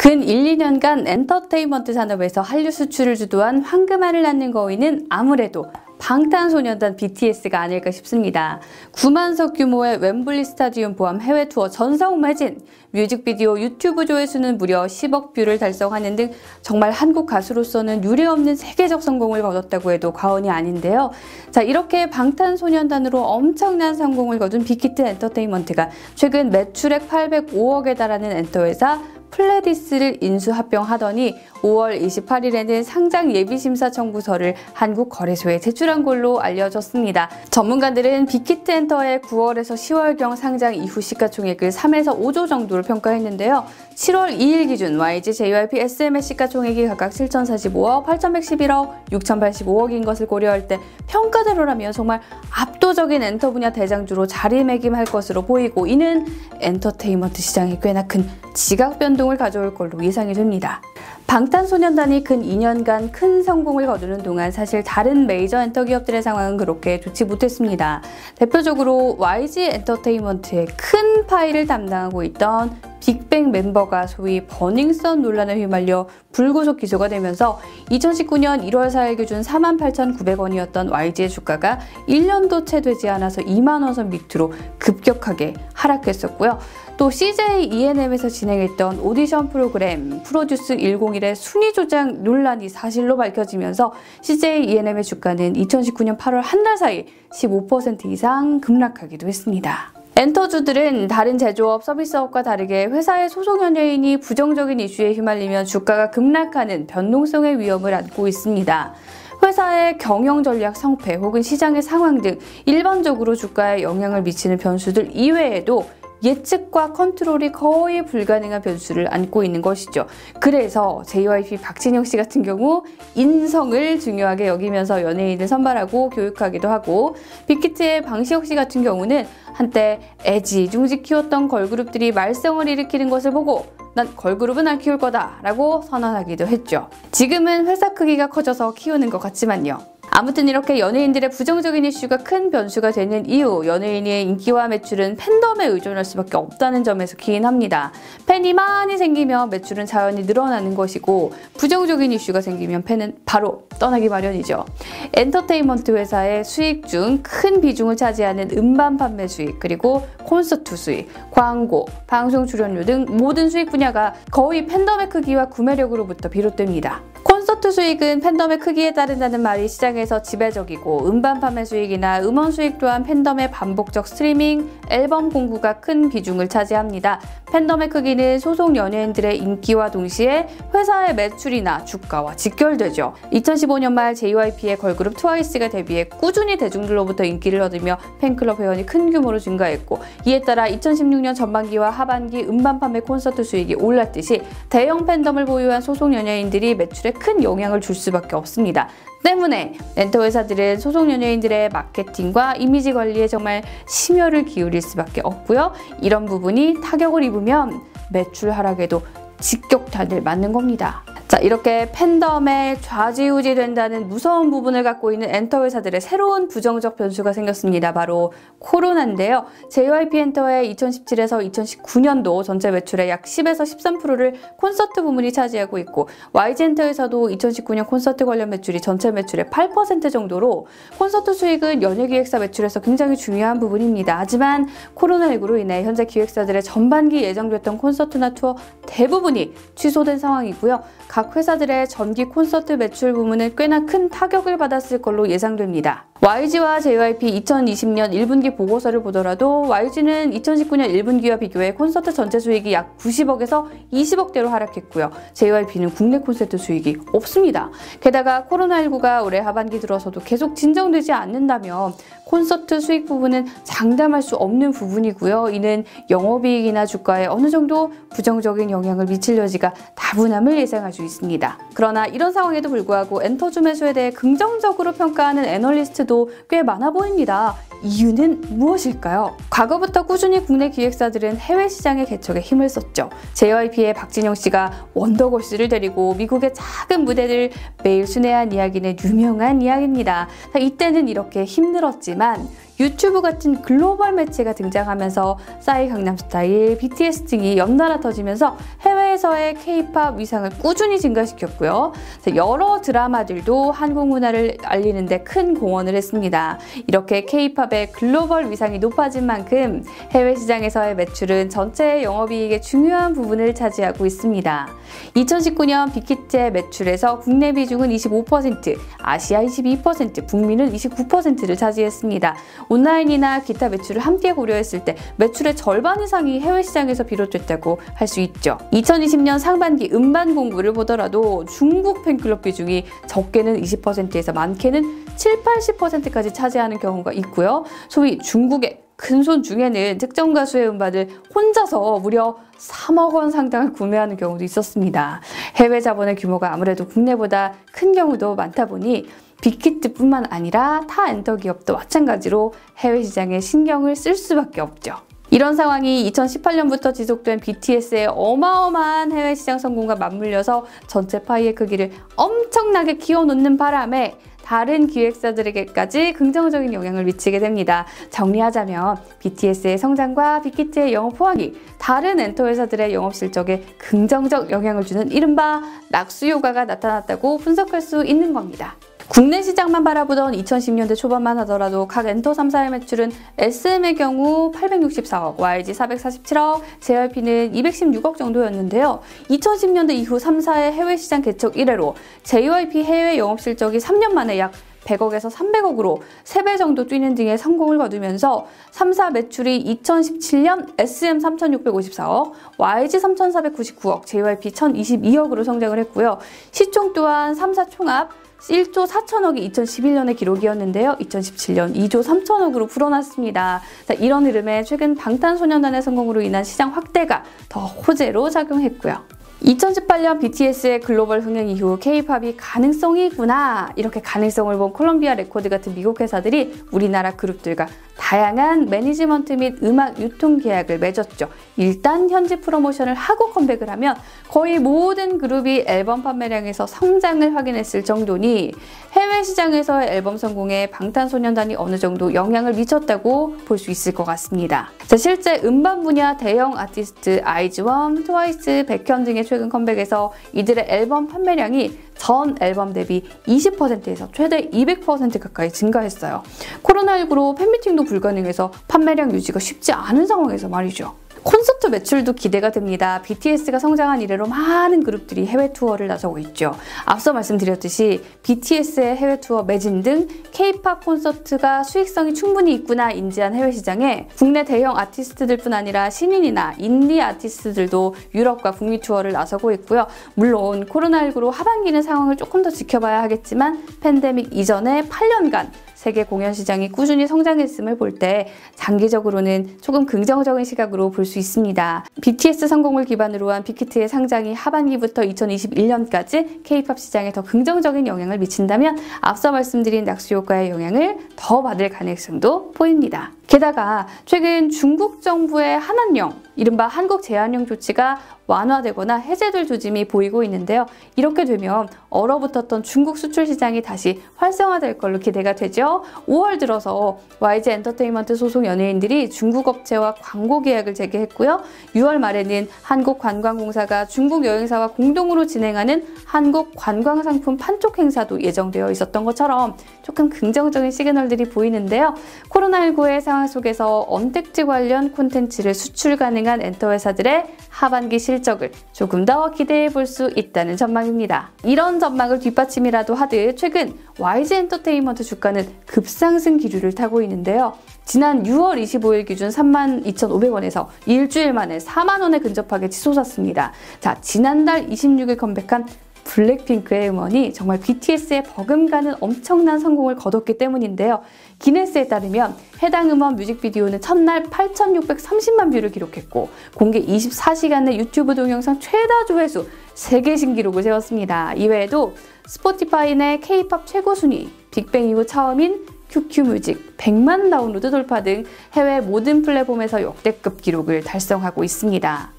근 1, 2년간 엔터테인먼트 산업에서 한류 수출을 주도한 황금알을 낳는 거위는 아무래도 방탄소년단 BTS가 아닐까 싶습니다. 9만석 규모의 웸블리 스타디움 포함 해외 투어 전성 매진, 뮤직비디오 유튜브 조회수는 무려 10억 뷰를 달성하는 등 정말 한국 가수로서는 유례없는 세계적 성공을 거뒀다고 해도 과언이 아닌데요. 자, 이렇게 방탄소년단으로 엄청난 성공을 거둔 빅히트 엔터테인먼트가 최근 매출액 805억에 달하는 엔터회사 플레디스를 인수합병하더니 5월 28일에는 상장 예비심사 청구서를 한국거래소에 제출한 걸로 알려졌습니다. 전문가들은 빅히트 엔터의 9월에서 10월경 상장 이후 시가총액을 3에서 5조 정도를 평가했는데요. 7월 2일 기준 YG, JYP, SM의 시가총액이 각각 7,045억, 8,111억, 6,085억인 것을 고려할 때 평가대로라면 정말 압도적인 엔터 분야 대장주로 자리매김할 것으로 보이고, 이는 엔터테인먼트 시장에 꽤나 큰 지각 변동을 가져올 걸로 예상이 됩니다. 방탄소년단이 근 2년간 큰 성공을 거두는 동안 사실 다른 메이저 엔터 기업들의 상황은 그렇게 좋지 못했습니다. 대표적으로 YG 엔터테인먼트의 큰 파일을 담당하고 있던 빅뱅 멤버가 소위 버닝썬 논란에 휘말려 불구속 기소가 되면서 2019년 1월 4일 기준 48,900원이었던 YG의 주가가 1년도 채 되지 않아서 2만 원 선 밑으로 급격하게 하락했었고요. 또 CJ ENM에서 진행했던 오디션 프로그램 프로듀스 101의 순위 조작 논란이 사실로 밝혀지면서 CJ ENM의 주가는 2019년 8월 한 달 사이 15% 이상 급락하기도 했습니다. 엔터주들은 다른 제조업, 서비스업과 다르게 회사의 소속 연예인이 부정적인 이슈에 휘말리면 주가가 급락하는 변동성의 위험을 안고 있습니다. 회사의 경영 전략 성패 혹은 시장의 상황 등 일반적으로 주가에 영향을 미치는 변수들 이외에도 예측과 컨트롤이 거의 불가능한 변수를 안고 있는 것이죠. 그래서 JYP 박진영 씨 같은 경우 인성을 중요하게 여기면서 연예인을 선발하고 교육하기도 하고, 빅히트의 방시혁 씨 같은 경우는 한때 애지중지 키웠던 걸그룹들이 말썽을 일으키는 것을 보고 난 걸그룹은 안 키울 거다 라고 선언하기도 했죠. 지금은 회사 크기가 커져서 키우는 것 같지만요. 아무튼 이렇게 연예인들의 부정적인 이슈가 큰 변수가 되는 이유, 연예인의 인기와 매출은 팬덤에 의존할 수밖에 없다는 점에서 기인합니다. 팬이 많이 생기면 매출은 자연히 늘어나는 것이고, 부정적인 이슈가 생기면 팬은 바로 떠나기 마련이죠. 엔터테인먼트 회사의 수익 중 큰 비중을 차지하는 음반 판매 수익, 그리고 콘서트 수익, 광고, 방송 출연료 등 모든 수익 분야가 거의 팬덤의 크기와 구매력으로부터 비롯됩니다. 콘서트 수익은 팬덤의 크기에 따른다는 말이 시장에서 지배적이고, 음반 판매 수익이나 음원 수익 또한 팬덤의 반복적 스트리밍, 앨범 공구가 큰 비중을 차지합니다. 팬덤의 크기는 소속 연예인들의 인기와 동시에 회사의 매출이나 주가와 직결되죠. 2015년 말 JYP의 걸그룹 트와이스가 데뷔해 꾸준히 대중들로부터 인기를 얻으며 팬클럽 회원이 큰 규모로 증가했고, 이에 따라 2016년 전반기와 하반기 음반 판매 콘서트 수익이 올랐듯이 대형 팬덤을 보유한 소속 연예인들이 매출에 큰 영향을 줄 수밖에 없습니다. 때문에 엔터 회사들은 소속 연예인들의 마케팅과 이미지 관리에 정말 심혈을 기울일 수밖에 없고요. 이런 부분이 타격을 입으면 매출 하락에도 직격탄을 맞는 겁니다. 자, 이렇게 팬덤에 좌지우지 된다는 무서운 부분을 갖고 있는 엔터 회사들의 새로운 부정적 변수가 생겼습니다. 바로 코로나인데요. JYP 엔터의 2017에서 2019년도 전체 매출의 약 10에서 13%를 콘서트 부문이 차지하고 있고, YG 엔터에서도 2019년 콘서트 관련 매출이 전체 매출의 8% 정도로 콘서트 수익은 연예기획사 매출에서 굉장히 중요한 부분입니다. 하지만 코로나19로 인해 현재 기획사들의 전반기 예정됐던 콘서트나 투어 대부분이 취소된 상황이고요. 각 회사들의 전기 콘서트 매출 부문은 꽤나 큰 타격을 받았을 걸로 예상됩니다. YG와 JYP 2020년 1분기 보고서를 보더라도 YG는 2019년 1분기와 비교해 콘서트 전체 수익이 약 90억에서 20억대로 하락했고요. JYP는 국내 콘서트 수익이 없습니다. 게다가 코로나19가 올해 하반기 들어서도 계속 진정되지 않는다면 콘서트 수익 부분은 장담할 수 없는 부분이고요. 이는 영업이익이나 주가에 어느 정도 부정적인 영향을 미칠 여지가 다분함을 예상할 수 있습니다. 그러나 이런 상황에도 불구하고 엔터주 매수에 대해 긍정적으로 평가하는 애널리스트도 꽤 많아 보입니다. 이유는 무엇일까요? 과거부터 꾸준히 국내 기획사들은 해외 시장의 개척에 힘을 썼죠. JYP의 박진영 씨가 원더걸스를 데리고 미국의 작은 무대를 매일 순회한 이야기는 유명한 이야기입니다. 이때는 이렇게 힘들었지만 유튜브 같은 글로벌 매체가 등장하면서 싸이 강남스타일, BTS 등이 연달아 터지면서 해외에서의 K-팝 위상을 꾸준히 증가시켰고요. 여러 드라마들도 한국 문화를 알리는 데 큰 공헌을 했습니다. 이렇게 K-팝의 글로벌 위상이 높아진 만큼 해외 시장에서의 매출은 전체 영업이익의 중요한 부분을 차지하고 있습니다. 2019년 빅히트의 매출에서 국내 비중은 25%, 아시아 22%, 북미는 29%를 차지했습니다. 온라인이나 기타 매출을 함께 고려했을 때 매출의 절반 이상이 해외 시장에서 비롯됐다고 할 수 있죠. 2020년 상반기 음반 공부를 보더라도 중국 팬클럽 비중이 적게는 20%에서 많게는 70~80%까지 차지하는 경우가 있고요. 소위 중국의 큰손 중에는 특정 가수의 음반을 혼자서 무려 3억 원 상당을 구매하는 경우도 있었습니다. 해외 자본의 규모가 아무래도 국내보다 큰 경우도 많다 보니 빅히트뿐만 아니라 타 엔터 기업도 마찬가지로 해외 시장에 신경을 쓸 수밖에 없죠. 이런 상황이 2018년부터 지속된 BTS의 어마어마한 해외 시장 성공과 맞물려서 전체 파이의 크기를 엄청나게 키워놓는 바람에 다른 기획사들에게까지 긍정적인 영향을 미치게 됩니다. 정리하자면 BTS의 성장과 빅히트의 영업 호황이 다른 엔터 회사들의 영업 실적에 긍정적 영향을 주는 이른바 낙수 효과가 나타났다고 분석할 수 있는 겁니다. 국내 시장만 바라보던 2010년대 초반만 하더라도 각 엔터 3사의 매출은 SM의 경우 864억, YG 447억, JYP는 216억 정도였는데요. 2010년대 이후 3사의 해외 시장 개척 이래로 JYP 해외 영업 실적이 3년 만에 약 100억에서 300억으로 3배 정도 뛰는 등의 성공을 거두면서 3사 매출이 2017년 SM 3,654억, YG 3,499억, JYP 1,022억으로 성장을 했고요. 시총 또한 3사 총합 1조 4천억이 2011년의 기록이었는데요. 2017년 2조 3천억으로 불어났습니다. 자, 이런 흐름에 최근 방탄소년단의 성공으로 인한 시장 확대가 더 호재로 작용했고요. 2018년 BTS의 글로벌 흥행 이후 K-팝이 가능성이 있구나 이렇게 가능성을 본 콜롬비아 레코드 같은 미국 회사들이 우리나라 그룹들과 다양한 매니지먼트 및 음악 유통 계약을 맺었죠. 일단 현지 프로모션을 하고 컴백을 하면 거의 모든 그룹이 앨범 판매량에서 성장을 확인했을 정도니 해외 시장에서의 앨범 성공에 방탄소년단이 어느 정도 영향을 미쳤다고 볼 수 있을 것 같습니다. 자, 실제 음반 분야 대형 아티스트 아이즈원, 트와이스, 백현 등의 최근 컴백에서 이들의 앨범 판매량이 전 앨범 대비 20%에서 최대 200% 가까이 증가했어요. 코로나19로 팬미팅도 불가능해서 판매량 유지가 쉽지 않은 상황에서 말이죠. 콘서트 매출도 기대가 됩니다. BTS가 성장한 이래로 많은 그룹들이 해외 투어를 나서고 있죠. 앞서 말씀드렸듯이 BTS의 해외 투어 매진 등 K-팝 콘서트가 수익성이 충분히 있구나 인지한 해외 시장에 국내 대형 아티스트들뿐 아니라 신인이나 인디 아티스트들도 유럽과 북미 투어를 나서고 있고요. 물론 코로나19로 하반기는 상황을 조금 더 지켜봐야 하겠지만 팬데믹 이전에 8년간 세계 공연 시장이 꾸준히 성장했음을 볼 때 장기적으로는 조금 긍정적인 시각으로 볼 수 있습니다. BTS 성공을 기반으로 한 빅히트의 상장이 하반기부터 2021년까지 K-팝 시장에 더 긍정적인 영향을 미친다면 앞서 말씀드린 낙수 효과의 영향을 더 받을 가능성도 보입니다. 게다가 최근 중국 정부의 한한령, 이른바 한국 제한령 조치가 완화되거나 해제될 조짐이 보이고 있는데요. 이렇게 되면 얼어붙었던 중국 수출 시장이 다시 활성화될 걸로 기대가 되죠. 5월 들어서 YG 엔터테인먼트 소속 연예인들이 중국 업체와 광고 계약을 재개했고요. 6월 말에는 한국관광공사가 중국 여행사와 공동으로 진행하는 한국관광상품 판촉 행사도 예정되어 있었던 것처럼 조금 긍정적인 시그널들이 보이는데요. 코로나19의 상황 속에서 언택트 관련 콘텐츠를 수출 가능한 엔터 회사들의 하반기 실적을 조금 더 기대해 볼 수 있다는 전망입니다. 이런 전망을 뒷받침이라도 하듯 최근 YG 엔터테인먼트 주가는 급상승 기류를 타고 있는데요. 지난 6월 25일 기준 32,500원에서 일주일 만에 4만원에 근접하게 치솟았습니다. 자, 지난달 26일 컴백한 블랙핑크의 음원이 정말 BTS의 버금가는 엄청난 성공을 거뒀기 때문인데요. 기네스에 따르면 해당 음원 뮤직비디오는 첫날 8,630만 뷰를 기록했고 공개 24시간 내 유튜브 동영상 최다 조회수 세계 신기록을 세웠습니다. 이외에도 스포티파이 내 K-팝 최고 순위, 빅뱅 이후 처음인 QQ뮤직 100만 다운로드 돌파 등 해외 모든 플랫폼에서 역대급 기록을 달성하고 있습니다.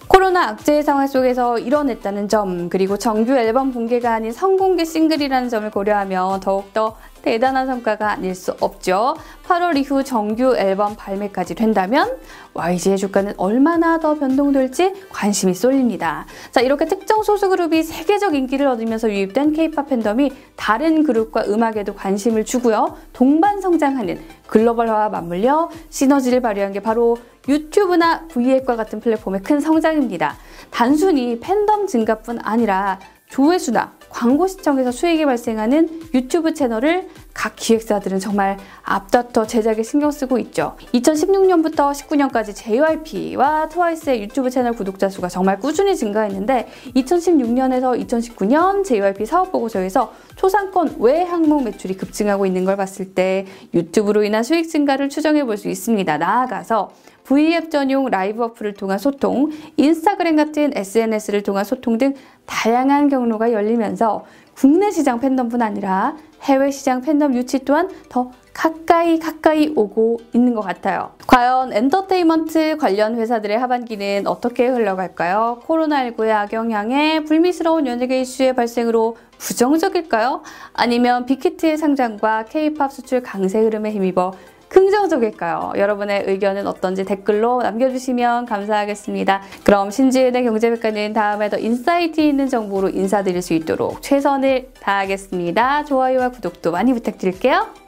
코로나 악재의 상황 속에서 이뤄냈다는 점, 그리고 정규 앨범 공개가 아닌 선공개 싱글이라는 점을 고려하면 더욱더 대단한 성과가 아닐 수 없죠. 8월 이후 정규 앨범 발매까지 된다면 YG의 주가는 얼마나 더 변동될지 관심이 쏠립니다. 자, 이렇게 특정 소수 그룹이 세계적 인기를 얻으면서 유입된 K-팝 팬덤이 다른 그룹과 음악에도 관심을 주고요. 동반 성장하는 글로벌화와 맞물려 시너지를 발휘한 게 바로 유튜브나 V앱과 같은 플랫폼의 큰 성장입니다. 단순히 팬덤 증가뿐 아니라 조회수나 광고 시청에서 수익이 발생하는 유튜브 채널을 각 기획사들은 정말 앞다퉈 제작에 신경 쓰고 있죠. 2016년부터 19년까지 JYP와 트와이스의 유튜브 채널 구독자 수가 정말 꾸준히 증가했는데 2016년에서 2019년 JYP 사업보고서에서 초상권 외 항목 매출이 급증하고 있는 걸 봤을 때 유튜브로 인한 수익 증가를 추정해 볼 수 있습니다. 나아가서 V앱 전용 라이브 어플을 통한 소통, 인스타그램 같은 SNS를 통한 소통 등 다양한 경로가 열리면서 국내 시장 팬덤뿐 아니라 해외 시장 팬덤 유치 또한 더 가까이 오고 있는 것 같아요. 과연 엔터테인먼트 관련 회사들의 하반기는 어떻게 흘러갈까요? 코로나19의 악영향에 불미스러운 연예계 이슈의 발생으로 부정적일까요? 아니면 빅히트의 상장과 K-팝 수출 강세 흐름에 힘입어 긍정적일까요? 여러분의 의견은 어떤지 댓글로 남겨주시면 감사하겠습니다. 그럼 신지은의 경제백과는 다음에 더 인사이트 있는 정보로 인사드릴 수 있도록 최선을 다하겠습니다. 좋아요와 구독도 많이 부탁드릴게요.